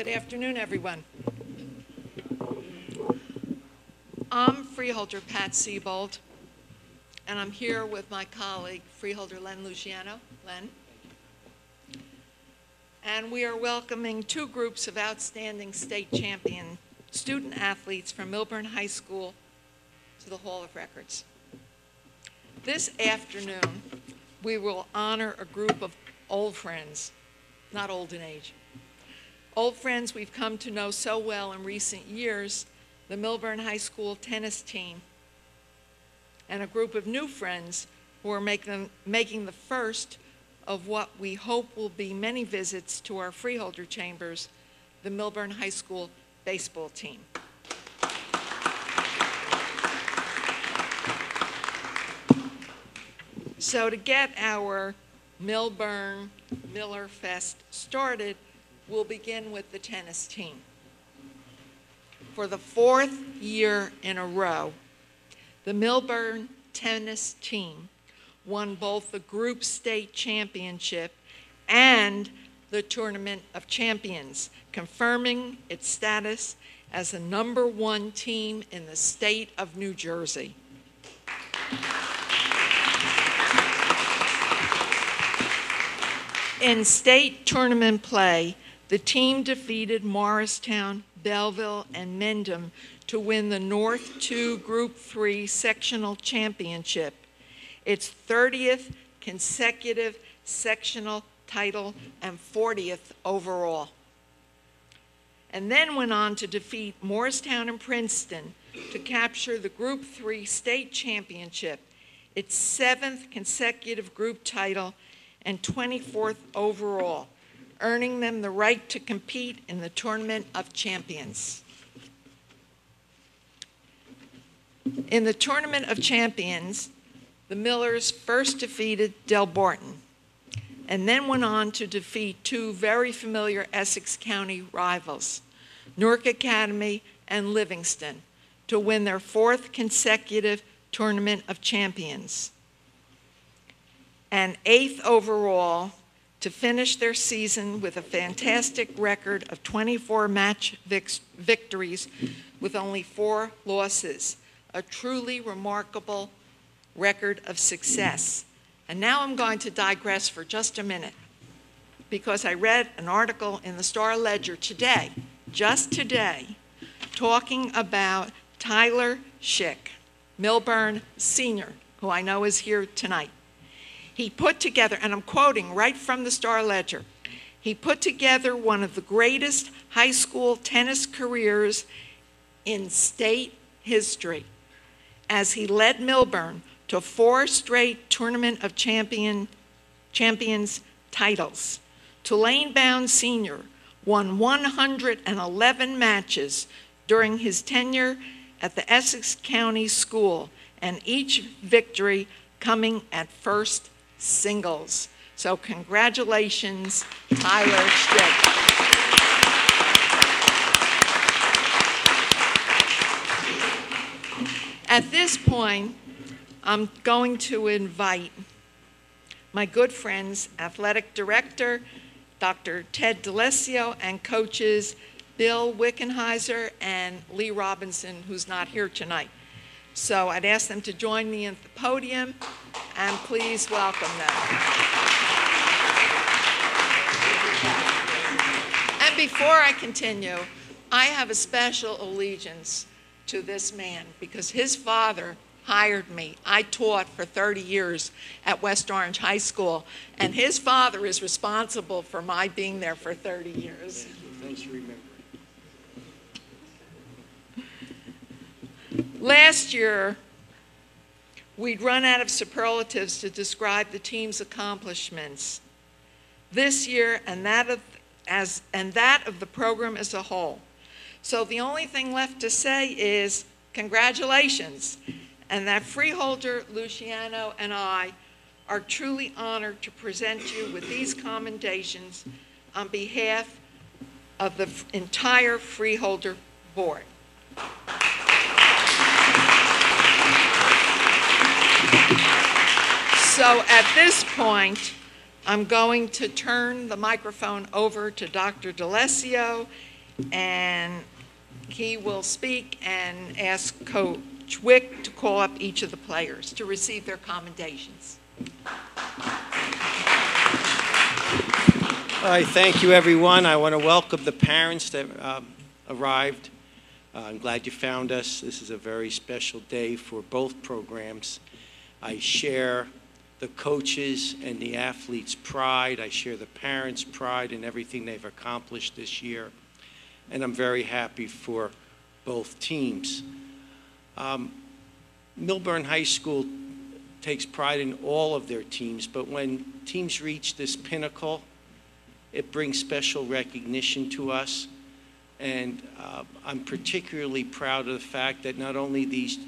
Good afternoon, everyone. I'm freeholder Pat Siebold, and I'm here with my colleague, freeholder Len Luciano. Len. And we are welcoming two groups of outstanding state champion student athletes from Millburn High School to the Hall of Records. This afternoon, we will honor a group of old friends, not old in age. Old friends we've come to know so well in recent years, the Millburn High School tennis team, and a group of new friends who are making the first of what we hope will be many visits to our freeholder chambers, the Millburn High School baseball team. So to get our Millburn Miller Fest started, we'll begin with the tennis team. For the fourth year in a row, the Millburn tennis team won both the group state championship and the Tournament of Champions, confirming its status as the #1 team in the state of New Jersey. In state tournament play, the team defeated Morristown, Belleville, and Mendham to win the North 2 Group 3 sectional championship, its 30th consecutive sectional title and 40th overall. And then went on to defeat Morristown and Princeton to capture the Group 3 state championship, its 7th consecutive group title and 24th overall, earning them the right to compete in the Tournament of Champions. In the Tournament of Champions, the Millers first defeated Delbarton and then went on to defeat two very familiar Essex County rivals, Newark Academy and Livingston, to win their 4th consecutive Tournament of Champions, and 8th overall to finish their season with a fantastic record of 24 match victories with only 4 losses, a truly remarkable record of success. And now I'm going to digress for just a minute, because I read an article in the Star-Ledger today, just today, talking about Tyler Schick, Millburn senior, who I know is here tonight. He put together, and I'm quoting right from the Star-Ledger, he put together one of the greatest high school tennis careers in state history as he led Millburn to 4 straight Tournament of Champions titles. Tulane Bound Sr. won 111 matches during his tenure at the Essex County School, and each victory coming at first singles. So congratulations, Tyler Schick. At this point, I'm going to invite my good friends, athletic director, Dr. Ted D'Alessio, and coaches Bill Wickenheiser and Lee Robinson, who's not here tonight. So I'd ask them to join me at the podium, and please welcome them. And before I continue, I have a special allegiance to this man because his father hired me. I taught for 30 years at West Orange High School, and his father is responsible for my being there for 30 years. Thanks for remembering. Last year, we'd run out of superlatives to describe the team's accomplishments. This year, and that of the program as a whole. So the only thing left to say is congratulations, and that freeholder Luciano and I are truly honored to present you with these commendations on behalf of the entire freeholder board. So at this point, I'm going to turn the microphone over to Dr. D'Alessio, and he will speak and ask Coach Wick to call up each of the players to receive their commendations. All right, thank you, everyone. I want to welcome the parents that arrived. I'm glad you found us. This is a very special day for both programs. I share the coaches and the athletes' pride. I share the parents' pride in everything they've accomplished this year. And I'm very happy for both teams. Millburn High School takes pride in all of their teams, but when teams reach this pinnacle, it brings special recognition to us. And I'm particularly proud of the fact that not only these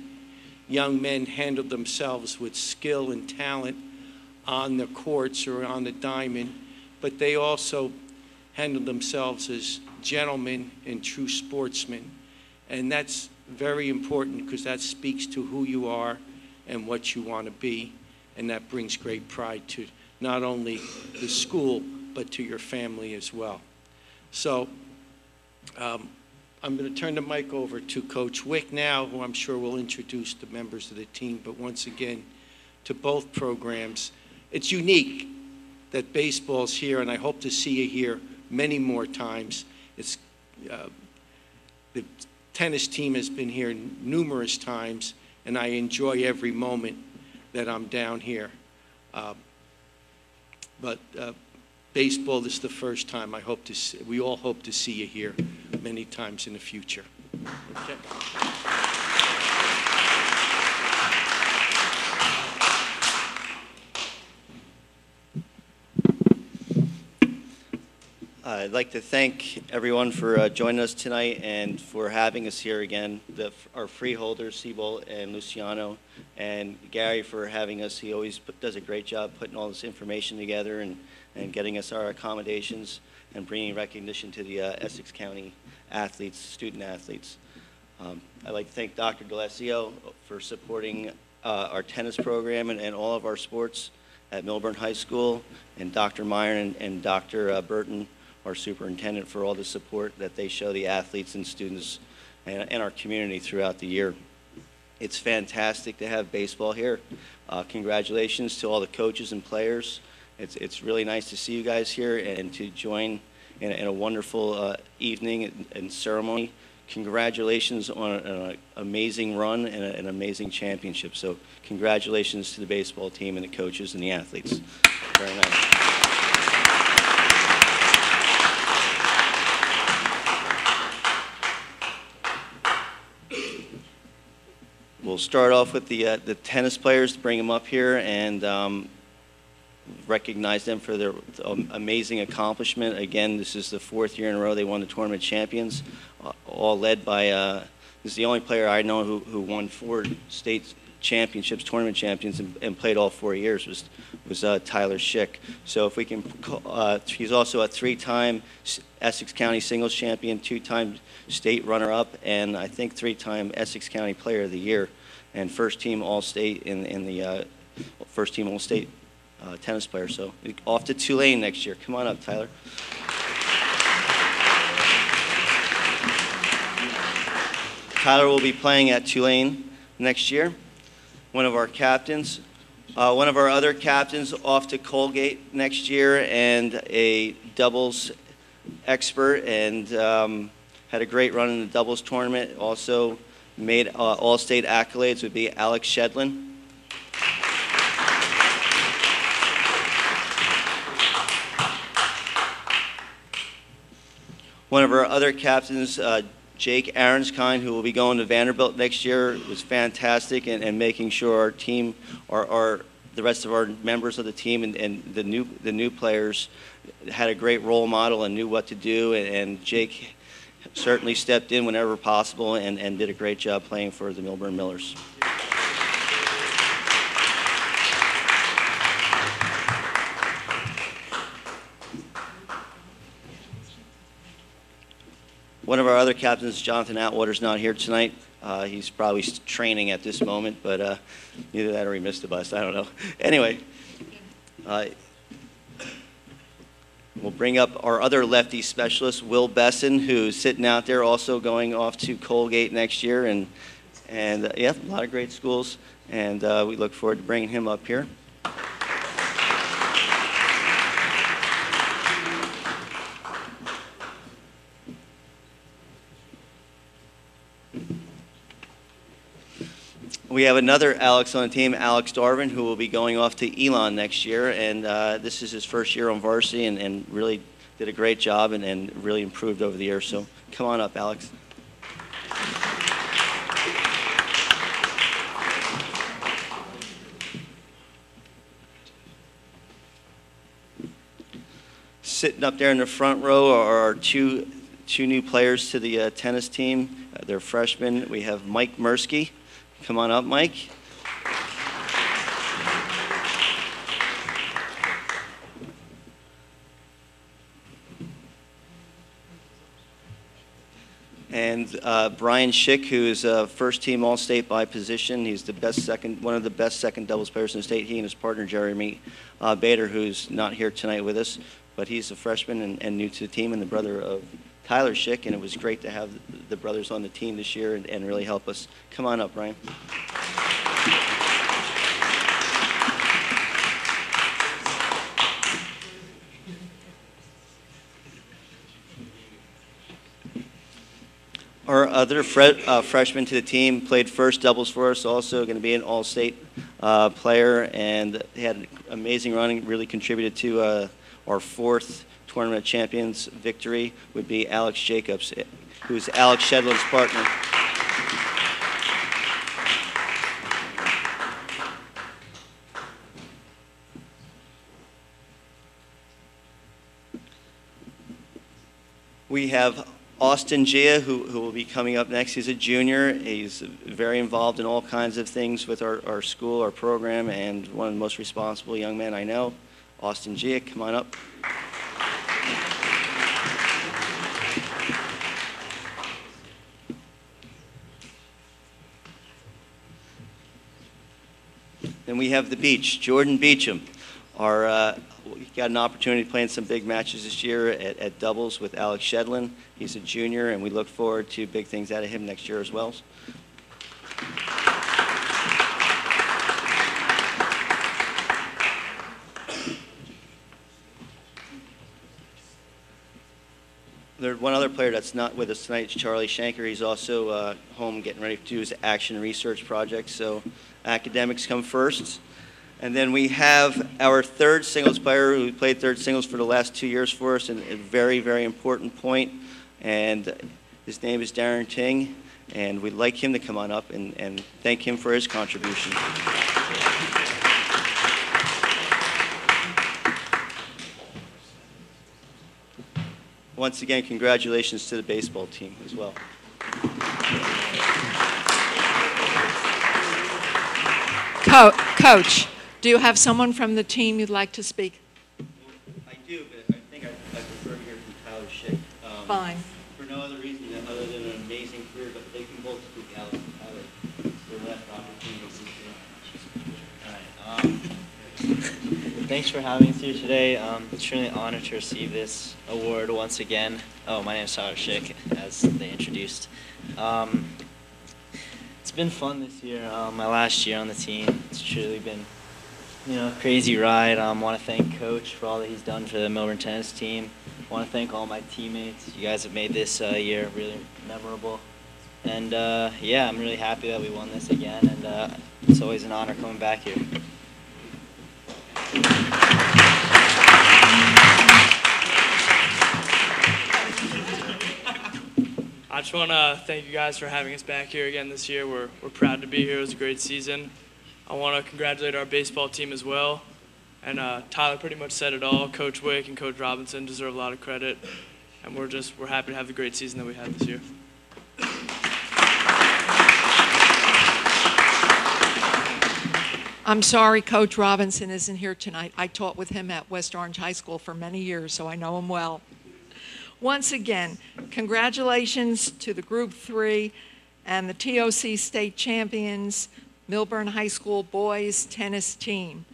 young men handled themselves with skill and talent on the courts or on the diamond, but they also handled themselves as gentlemen and true sportsmen. And that's very important because that speaks to who you are and what you want to be. And that brings great pride to not only the school, but to your family as well. So I'm going to turn the mic over to Coach Wick now, who I'm sure will introduce the members of the team. But once again, to both programs, it's unique that baseball's here, and I hope to see you here many more times. It's, the tennis team has been here numerous times, and I enjoy every moment that I'm down here. But baseball, this is the first time. We all hope to see you here many times in the future. Okay. I'd like to thank everyone for joining us tonight and for having us here again. Our freeholders, Siebel and Luciano, and Gary for having us. He always does a great job putting all this information together and getting us our accommodations and bringing recognition to the Essex County athletes, student athletes. I'd like to thank Dr. D'Alessio for supporting our tennis program and all of our sports at Millburn High School, and Dr. Meyer and Dr. Burton, our superintendent, for all the support that they show the athletes and students and our community throughout the year. It's fantastic to have baseball here. Congratulations to all the coaches and players. It's really nice to see you guys here and to join in a wonderful evening and ceremony. Congratulations on an amazing run and an amazing championship. So congratulations to the baseball team and the coaches and the athletes. Very nice. We'll start off with the tennis players, to bring them up here and recognize them for their amazing accomplishment. Again, this is the 4th year in a row they won the tournament champions, all led by, this is the only player I know who won 4 state championships, tournament champions, and played all 4 years, was Tyler Schick. So if we can, he's also a 3-time Essex County singles champion, 2-time state runner-up, and I think 3-time Essex County Player of the Year, and first-team All-State in the first-team All-State tennis player. So off to Tulane next year. Come on up, Tyler. Tyler will be playing at Tulane next year. One of our captains. One of our other captains off to Colgate next year, and a doubles expert, and had a great run in the doubles tournament. Also made all-state accolades, would be Alex Shedlin. One of our other captains, Jake Aronskind, who will be going to Vanderbilt next year, was fantastic and making sure our team, the rest of our members of the team and the new players had a great role model and knew what to do. And Jake certainly stepped in whenever possible and did a great job playing for the Millburn Millers. One of our other captains, Jonathan Atwater's not here tonight. He's probably training at this moment, but either that or he missed the bus. I don't know. Anyway, We'll bring up our other lefty specialist, Will Besson, who's sitting out there also going off to Colgate next year. And yeah, a lot of great schools. And we look forward to bringing him up here. We have another Alex on the team, Alex Darvin, who will be going off to Elon next year. And this is his first year on varsity and really did a great job and really improved over the year. So come on up, Alex. Sitting up there in the front row are our two new players to the tennis team. They're freshmen. We have Mike Mursky. Come on up, Mike. And Brian Schick, who is first team All-State by position. He's one of the best second doubles players in the state. He and his partner, Jeremy Bader, who's not here tonight with us, but he's a freshman and new to the team and the brother of Tyler Schick, and it was great to have the brothers on the team this year and really help us. Come on up, Brian. Our other freshman to the team played first doubles for us, also going to be an all-state player, and he had an amazing running, really contributed to our fourth Tournament of Champions victory, would be Alex Jacobs, who's Alex Shedlin's partner. We have Austin Gia, who will be coming up next. He's a junior. He's very involved in all kinds of things with our school, our program, and one of the most responsible young men I know. Austin Gia, come on up. Then we have the Beach, Jordan Beecham. We got an opportunity to play in some big matches this year at doubles with Alex Shedlin. He's a junior, and we look forward to big things out of him next year as well. There's one other player that's not with us tonight, Charlie Shanker. He's also home getting ready to do his action research project, so academics come first. And then we have our third singles player who played third singles for the last 2 years for us, and a very, very important point. And his name is Darren Ting, and we'd like him to come on up and thank him for his contribution. Once again, congratulations to the baseball team as well. Coach, do you have someone from the team you'd like to speak? I do, but I think I prefer to hear from Tyler Schick. Fine. For no other reason other than an amazing career, but they can both speak, Alex and Tyler. Their last opportunity to speak. All right. Thanks for having us here today. It's truly an honor to receive this award once again. Oh, my name is Tyler Schick, as they introduced. It's been fun this year. My last year on the team. It's truly been, a crazy ride. I want to thank Coach for all that he's done for the Millburn tennis team. I want to thank all my teammates. You guys have made this year really memorable. And yeah, I'm really happy that we won this again. And it's always an honor coming back here. I just want to thank you guys for having us back here again this year. We're proud to be here. It was a great season. I want to congratulate our baseball team as well. And Tyler pretty much said it all. Coach Wick and Coach Robinson deserve a lot of credit. And we're happy to have the great season that we had this year. I'm sorry Coach Robinson isn't here tonight. I taught with him at West Orange High School for many years, so I know him well. Once again, congratulations to the Group 3 and the TOC State Champions Millburn High School boys tennis team.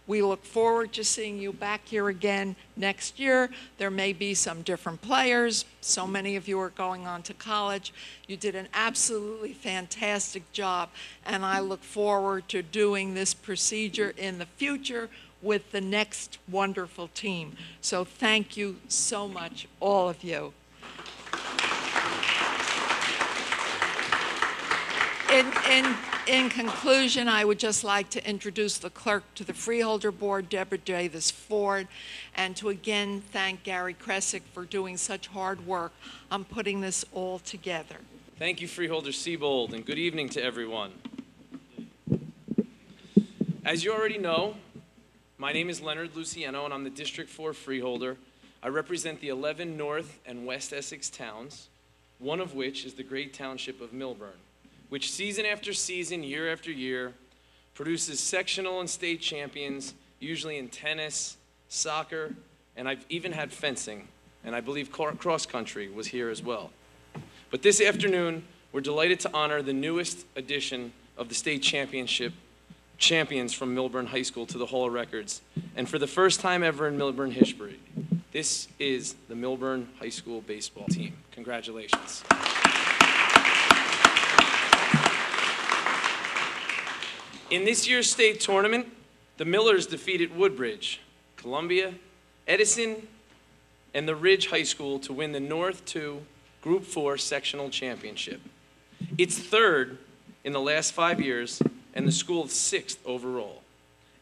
We look forward to seeing you back here again next year. There may be some different players. So many of you are going on to college. You did an absolutely fantastic job, and I look forward to doing this procedure in the future with the next wonderful team. So thank you so much, all of you. In conclusion, I would just like to introduce the clerk to the Freeholder Board, Deborah Davis Ford, and to again thank Gary Kresick for doing such hard work on putting this all together. Thank you, Freeholder Siebold, and good evening to everyone. As you already know, my name is Leonard Luciano, and I'm the District 4 Freeholder. I represent the 11 North and West Essex towns, one of which is the great township of Millburn, which season after season, year after year, produces sectional and state champions, usually in tennis, soccer, and I've even had fencing, and I believe cross country was here as well. But this afternoon, we're delighted to honor the newest edition of the state championship champions from Millburn High School to the Hall of Records. And for the first time ever in Millburn history, this is the Millburn High School baseball team. Congratulations. In this year's state tournament, the Millers defeated Woodbridge, Columbia, Edison, and the Ridge High School to win the North 2 Group 4 sectional championship. It's third in the last 5 years, and the school's 6th overall.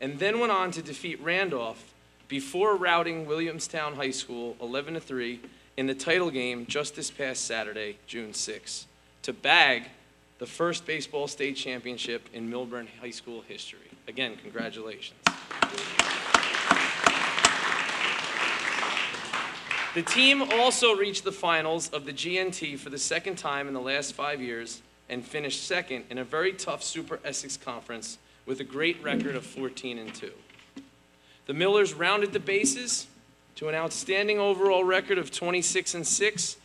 And then went on to defeat Randolph before routing Williamstown High School 11-3 in the title game just this past Saturday, June 6, to bag the first baseball state championship in Millburn High School history. Again, congratulations. The team also reached the finals of the GNT for the second time in the last 5 years and finished second in a very tough Super Essex conference with a great record of 14-2. The Millers rounded the bases to an outstanding overall record of 26-6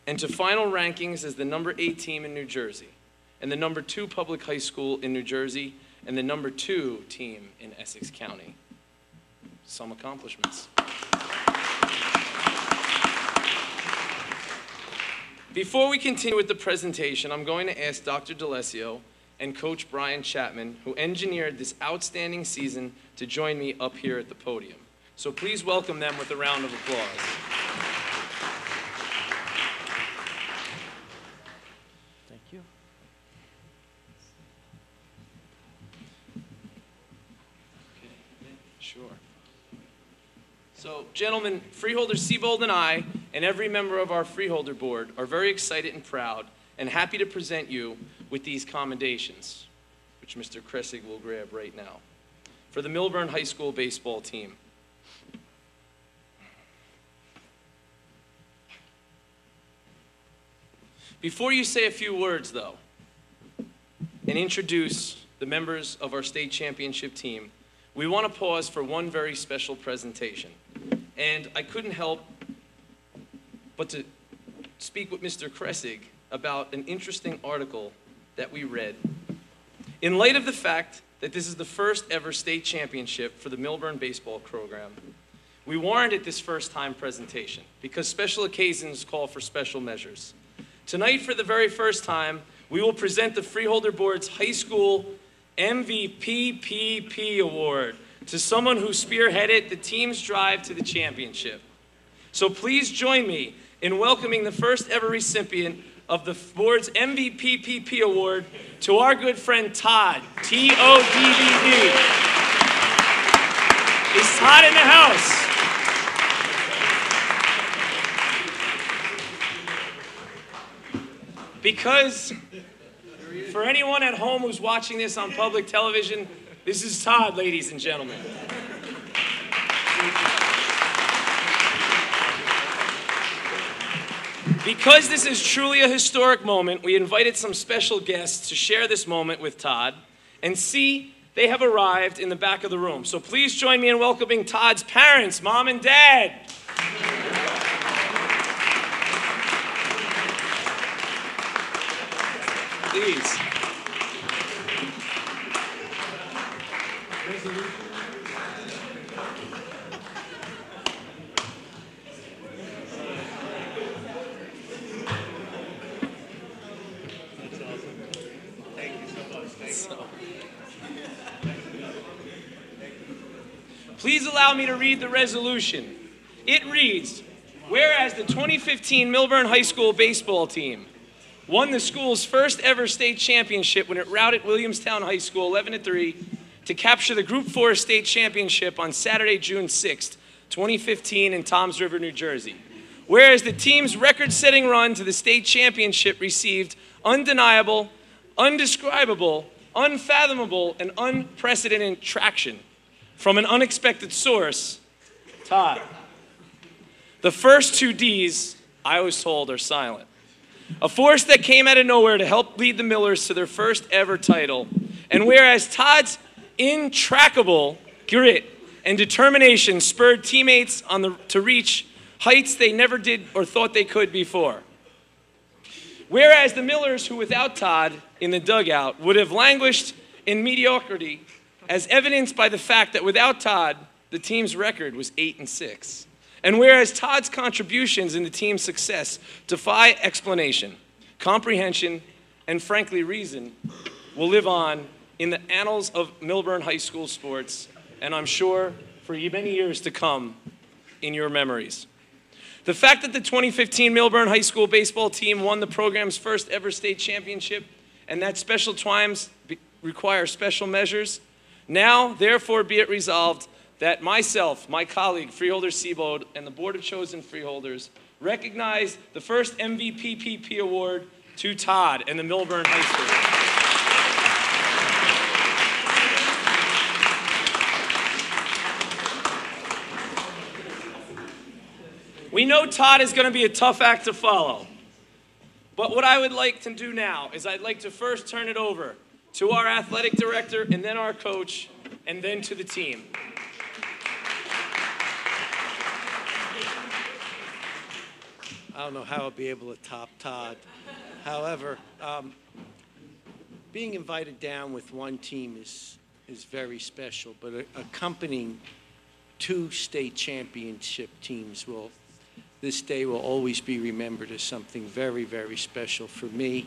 and to final rankings as the number 8 team in New Jersey, and the number 2 public high school in New Jersey, and the number 2 team in Essex County. Some accomplishments. Before we continue with the presentation, I'm going to ask Dr. DeLessio and Coach Brian Chapman, who engineered this outstanding season, to join me up here at the podium. So please welcome them with a round of applause. Thank you. Sure. So, gentlemen, Freeholder Siebold and I, and every member of our Freeholder Board, are very excited and proud and happy to present you with these commendations, which Mr. Kressig will grab right now, for the Millburn High School baseball team. Before you say a few words, though, and introduce the members of our state championship team, we want to pause for one very special presentation. And I couldn't help but to speak with Mr. Kressig about an interesting article that we read. In light of the fact that this is the first ever state championship for the Millburn baseball program, we warranted this first-time presentation because special occasions call for special measures. Tonight, for the very first time, we will present the Freeholder Board's High School MVP Award to someone who spearheaded the team's drive to the championship. So please join me in welcoming the first ever recipient of the board's MVP Award to our good friend Todd, T-O-D-D-D. Is Todd in the house? Because for anyone at home who's watching this on public television, this is Todd, ladies and gentlemen. Because this is truly a historic moment, we invited some special guests to share this moment with Todd, and see, they have arrived in the back of the room. So please join me in welcoming Todd's parents, Mom and Dad. Please. Please allow me to read the resolution. It reads, whereas the 2015 Millburn High School baseball team won the school's first ever state championship when it routed Williamstown High School 11-3 to capture the Group 4 state championship on Saturday, June 6th, 2015 in Toms River, New Jersey. Whereas the team's record-setting run to the state championship received undeniable, undescribable, unfathomable, and unprecedented traction from an unexpected source, Todd. The first two D's, I was told, are silent. A force that came out of nowhere to help lead the Millers to their first ever title. And whereas Todd's intractable grit and determination spurred teammates to reach heights they never did or thought they could before. Whereas the Millers, who without Todd in the dugout would have languished in mediocrity, as evidenced by the fact that without Todd, the team's record was 8-6. And whereas Todd's contributions in the team's success defy explanation, comprehension, and frankly reason, will live on in the annals of Millburn High School sports, and I'm sure for many years to come in your memories. The fact that the 2015 Millburn High School baseball team won the program's first ever state championship, and that special times require special measures, now, therefore, be it resolved that myself, my colleague, Freeholder Siebold, and the Board of Chosen Freeholders recognize the first MVP award to Todd and the Millburn High School. We know Todd is going to be a tough act to follow. But what I would like to do now is I'd like to first turn it over to our athletic director and then our coach and then to the team. I don't know how I'll be able to top Todd. However, being invited down with one team is very special, but accompanying two state championship teams this day will always be remembered as something very, very special for me.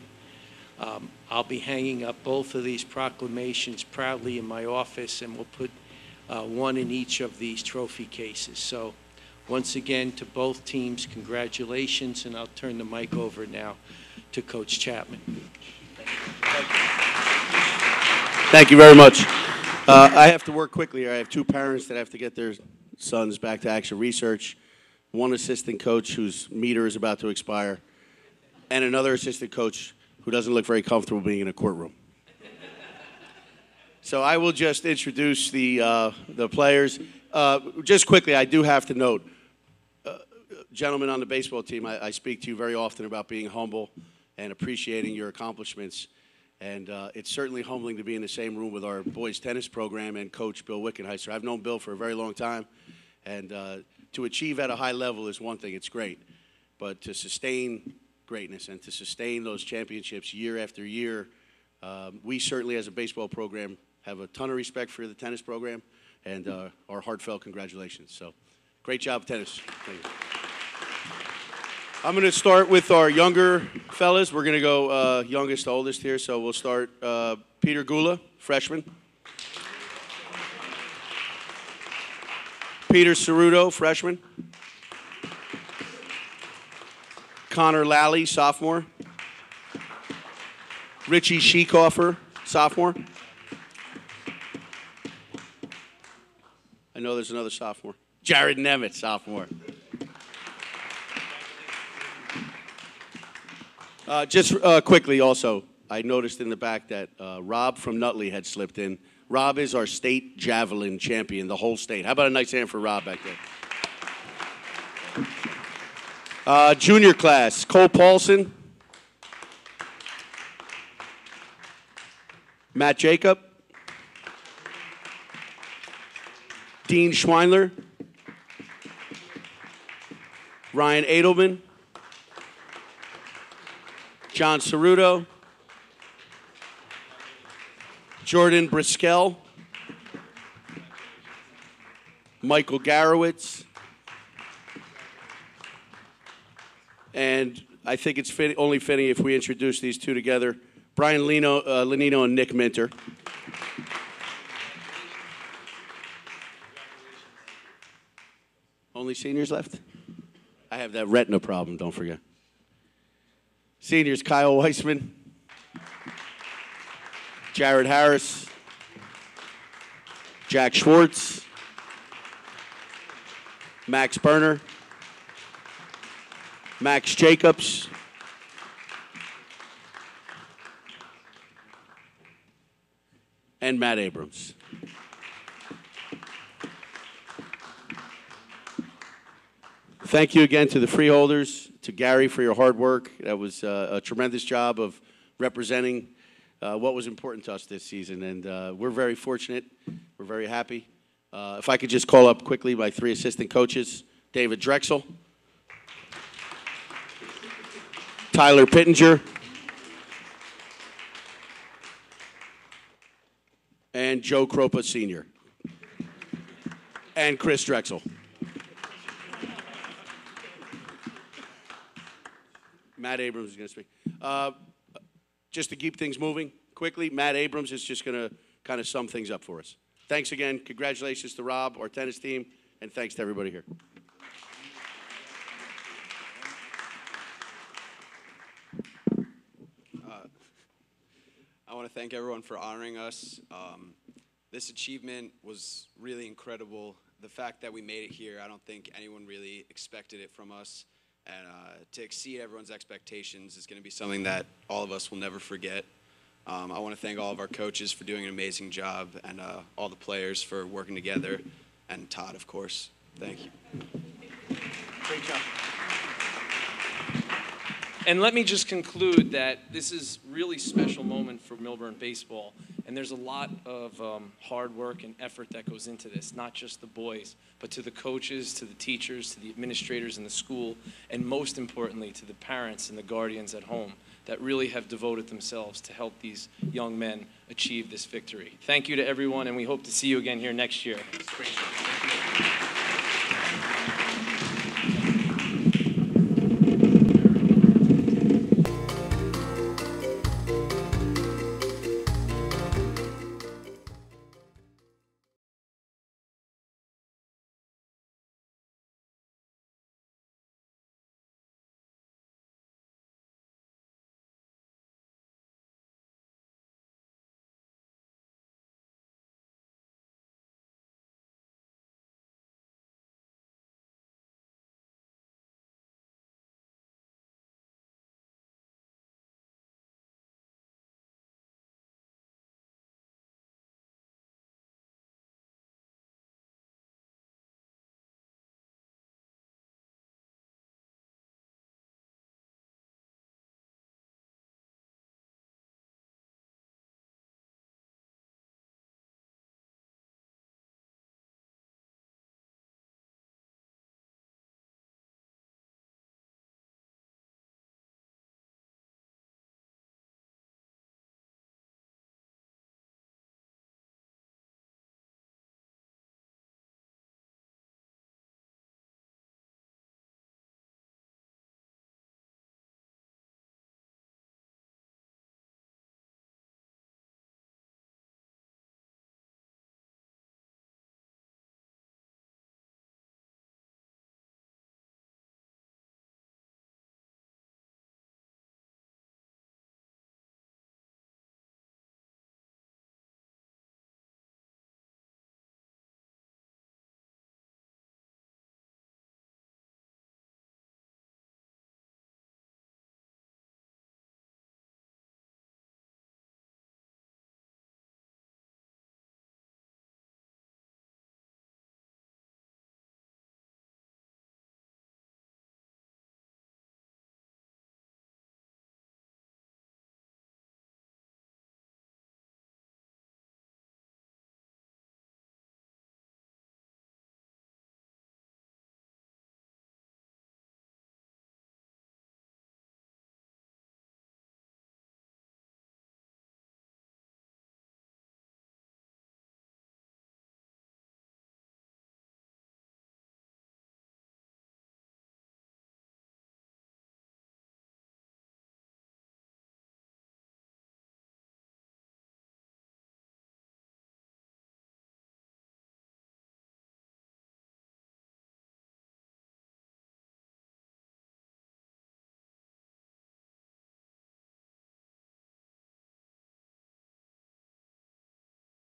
I'll be hanging up both of these proclamations proudly in my office, and we'll put one in each of these trophy cases. So once again, to both teams, congratulations, and I'll turn the mic over now to Coach Chapman. Thank you very much. I have to work quickly here. I have two parents that have to get their sons back to action research, one assistant coach whose meter is about to expire, and another assistant coach who doesn't look very comfortable being in a courtroom. So I will just introduce the players. Just quickly, I do have to note, gentlemen on the baseball team, I speak to you very often about being humble and appreciating your accomplishments. And it's certainly humbling to be in the same room with our boys tennis program and coach Bill Wickenheiser. I've known Bill for a very long time, and to achieve at a high level is one thing, it's great. But to sustain greatness and to sustain those championships year after year, we certainly as a baseball program have a ton of respect for the tennis program, and our heartfelt congratulations. So great job, tennis. Thank you. I'm going to start with our younger fellas. We're going to go youngest to oldest here. So we'll start Peter Gula, freshman. Peter Ceruto, freshman. Connor Lally, sophomore. Richie Sheekoffer, sophomore. I know there's another sophomore. Jared Nemeth, sophomore. Just quickly also, I noticed in the back that Rob from Nutley had slipped in. Rob is our state javelin champion, the whole state. How about a nice hand for Rob back there? Junior class, Cole Paulson. Matt Jacob. Dean Schweinler. Ryan Edelman. John Ceruto, Jordan Briskell, Michael Garowitz, and I think it's only fitting if we introduce these two together, Brian Lenino and Nick Minter. Only seniors left? I have that retina problem, don't forget. Seniors, Kyle Weissman, Jared Harris, Jack Schwartz, Max Berner, Max Jacobs, and Matt Abrams. Thank you again to the Freeholders, to Gary for your hard work. That was a tremendous job of representing what was important to us this season, and we're very fortunate. We're very happy. If I could just call up quickly my 3 assistant coaches, David Drexel, Tyler Pittenger, and Joe Kropa Sr., and Chris Drexel. Matt Abrams is going to speak. Just to keep things moving quickly, Matt Abrams is just going to kind of sum things up for us. Thanks again. Congratulations to Rob, our tennis team, and thanks to everybody here. I want to thank everyone for honoring us. This achievement was really incredible. The fact that we made it here, I don't think anyone really expected it from us. And to exceed everyone's expectations is going to be something that all of us will never forget. I want to thank all of our coaches for doing an amazing job, and all the players for working together, and Todd, of course. Thank you. Great job. And let me just conclude that this is a really special moment for Millburn baseball. And there's a lot of hard work and effort that goes into this, not just the boys, but to the coaches, to the teachers, to the administrators in the school, and most importantly, to the parents and the guardians at home that really have devoted themselves to help these young men achieve this victory. Thank you to everyone, and we hope to see you again here next year. Great job.